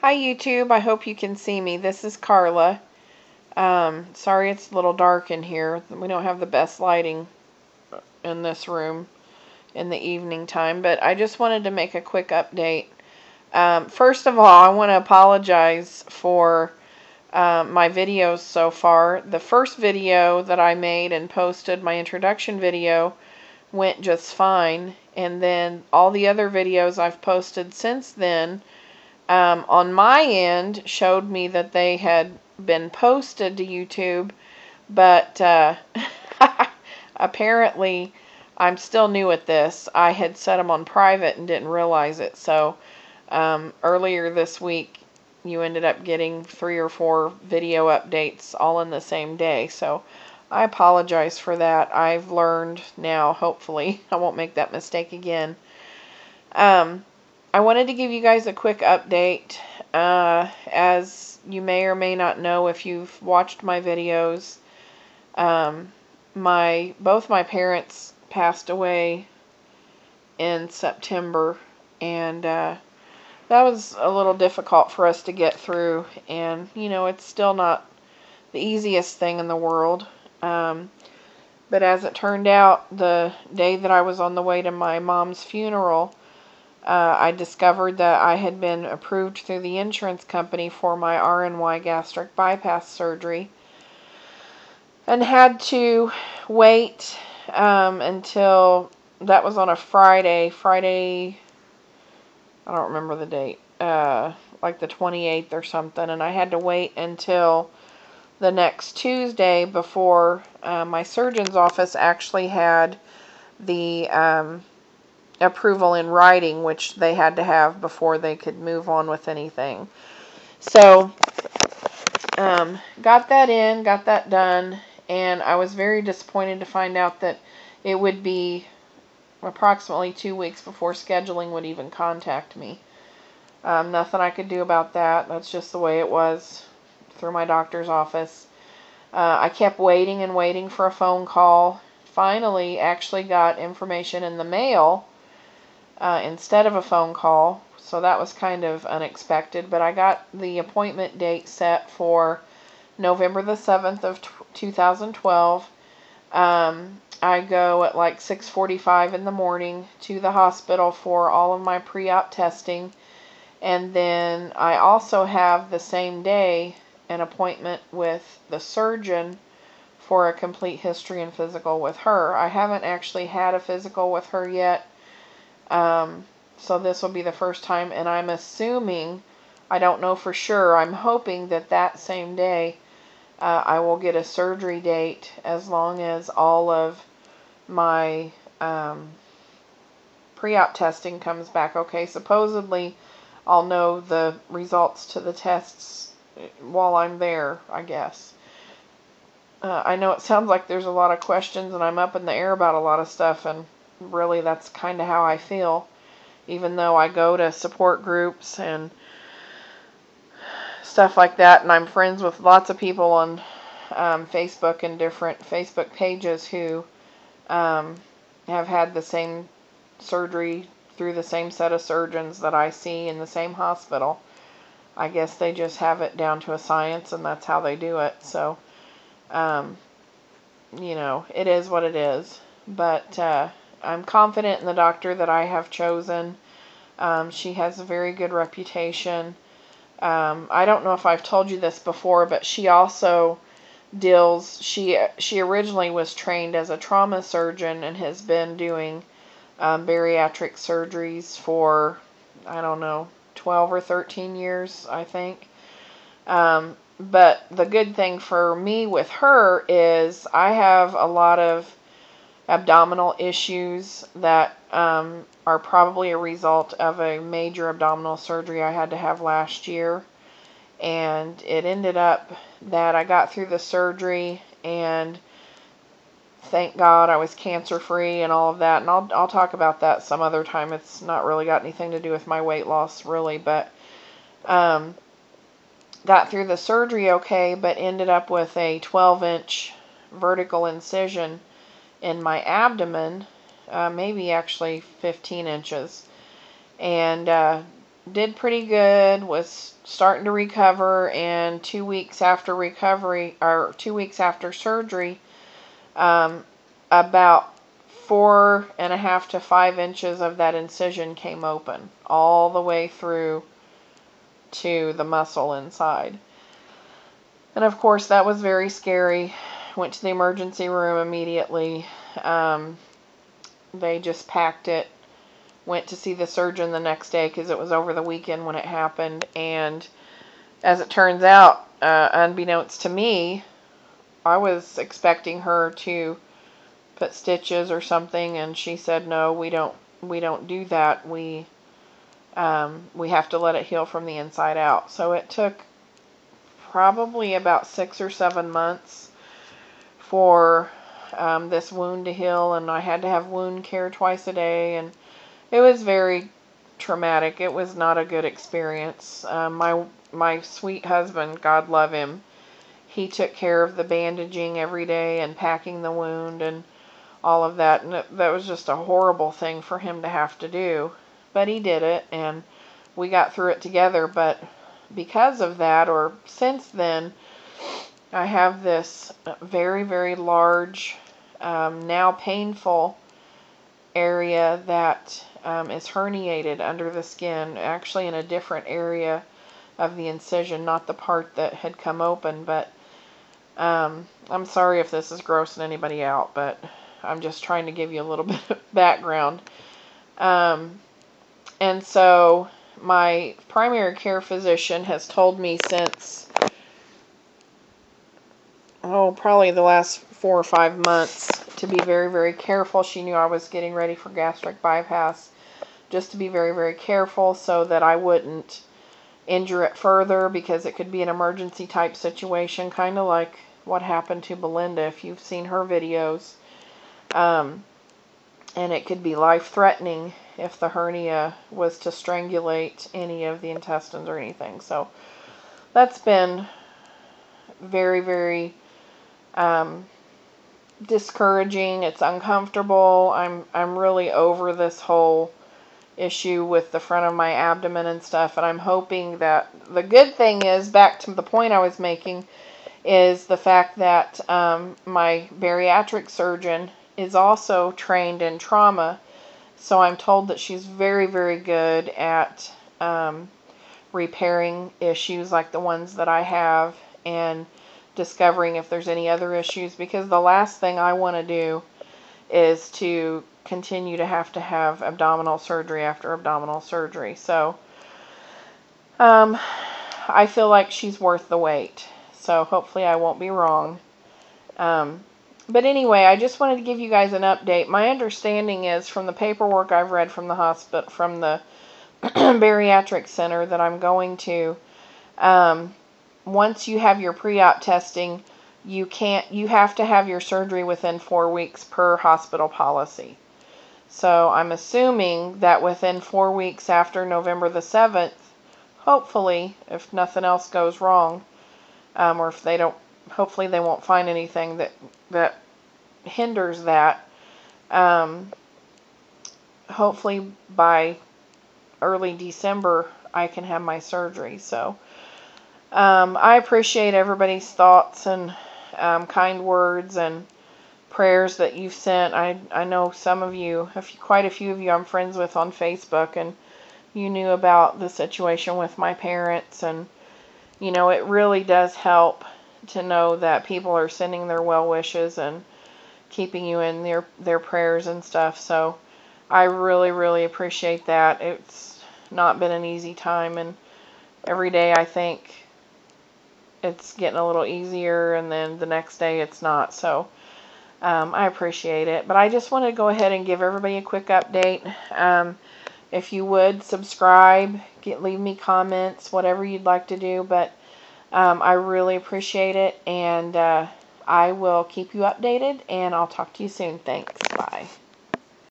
Hi YouTube, I hope you can see me. This is Carla. Sorry it's a little dark in here. We don't have the best lighting in this room in the evening time, but I just wanted to make a quick update. First of all, I want to apologize for my videos so far. The first video that I made and posted, my introduction video, went just fine, and then all the other videos I've posted since then on my end showed me that they had been posted to YouTube, but apparently I'm still new at this. I had set them on private and didn't realize it. So earlier this week you ended up getting 3 or 4 video updates all in the same day. So I apologize for that. I've learned now, hopefully I won't make that mistake again. I wanted to give you guys a quick update. As you may or may not know if you've watched my videos, both my parents passed away in September, and that was a little difficult for us to get through, and it's still not the easiest thing in the world. But as it turned out, the day that I was on the way to my mom's funeral, I discovered that I had been approved through the insurance company for my RNY gastric bypass surgery, and had to wait until that was on a Friday, I don't remember the date, like the 28th or something, and I had to wait until the next Tuesday before my surgeon's office actually had the approval in writing, which they had to have before they could move on with anything. So got that done, and I was very disappointed to find out that it would be approximately 2 weeks before scheduling would even contact me. Nothing I could do about that. That's just the way it was through my doctor's office. I kept waiting and waiting for a phone call. Finally actually got information in the mail instead of a phone call, so that was kind of unexpected, but I got the appointment date set for November the 7th of 2012. I go at like 6:45 in the morning to the hospital for all of my pre-op testing, and then I also have the same day an appointment with the surgeon for a complete history and physical with her. I haven't actually had a physical with her yet. So this will be the first time, and I'm assuming, I don't know for sure, I'm hoping that same day I will get a surgery date, as long as all of my pre-op testing comes back okay. Supposedly I'll know the results to the tests while I'm there, I guess. I know it sounds like there's a lot of questions and I'm up in the air about a lot of stuff, and really that's kind of how I feel, even though I go to support groups and stuff like that, and I'm friends with lots of people on Facebook and different Facebook pages who have had the same surgery through the same set of surgeons that I see in the same hospital. I guess they just have it down to a science, and that's how they do it. So it is what it is, but I'm confident in the doctor that I have chosen. She has a very good reputation. I don't know if I've told you this before, but she also she originally was trained as a trauma surgeon and has been doing bariatric surgeries for, I don't know, 12 or 13 years, I think. But the good thing for me with her is I have a lot of abdominal issues that are probably a result of a major abdominal surgery I had to have last year. And it ended up that I got through the surgery, and thank God I was cancer free and all of that. And I'll talk about that some other time. It's not really got anything to do with my weight loss, really, but got through the surgery okay, but ended up with a 12-inch vertical incision in my abdomen, maybe actually 15 inches. And did pretty good, was starting to recover, and 2 weeks after recovery, or 2 weeks after surgery, about 4.5 to 5 inches of that incision came open all the way through to the muscle inside. And of course that was very scary. Went to the emergency room immediately. They just packed it. Went to see the surgeon the next day because it was over the weekend when it happened. And as it turns out, unbeknownst to me, I was expecting her to put stitches or something, and she said, no, we don't do that. We have to let it heal from the inside out. So it took probably about 6 or 7 months for this wound to heal, and I had to have wound care twice a day, and it was very traumatic. It was not a good experience. My sweet husband, God love him, he took care of the bandaging every day and packing the wound and all of that, and that was just a horrible thing for him to have to do. But he did it, and we got through it together. But because of that, or since then, I have this very, very large, now painful area that is herniated under the skin, actually in a different area of the incision, not the part that had come open. But I'm sorry if this is grossing anybody out, but I'm just trying to give you a little bit of background. And so my primary care physician has told me since, probably the last 4 or 5 months to be very, very careful. She knew I was getting ready for gastric bypass, just to be very, very careful so that I wouldn't injure it further, because it could be an emergency type situation, kind of like what happened to Belinda, if you've seen her videos. And it could be life-threatening if the hernia was to strangulate any of the intestines or anything. So that's been very, very discouraging. It's uncomfortable. I'm really over this whole issue with the front of my abdomen and stuff, and I'm hoping that the good thing is, back to the point I was making, is the fact that my bariatric surgeon is also trained in trauma, so I'm told that she's very, very good at repairing issues like the ones that I have and discovering if there's any other issues, because the last thing I want to do is to continue to have abdominal surgery after abdominal surgery. So I feel like she's worth the wait. So hopefully I won't be wrong. But anyway, I just wanted to give you guys an update. My understanding is, from the paperwork I've read from the hospital, from the bariatric center that I'm going to, once you have your pre-op testing, you have to have your surgery within 4 weeks per hospital policy. So I'm assuming that within 4 weeks after November the 7th, hopefully, if nothing else goes wrong, or if they don't, hopefully they won't find anything that hinders that. Hopefully by early December I can have my surgery. So I appreciate everybody's thoughts and kind words and prayers that you've sent. I know some of you, quite a few of you I'm friends with on Facebook, and you knew about the situation with my parents, and you know, it really does help to know that people are sending their well wishes and keeping you in their prayers and stuff. So I really, really appreciate that. It's not been an easy time, and every day I think it's getting a little easier, and then the next day it's not. So I appreciate it. But I just want to go ahead and give everybody a quick update. If you would subscribe, leave me comments, whatever you'd like to do. But I really appreciate it, and I will keep you updated, and I'll talk to you soon. Thanks. Bye.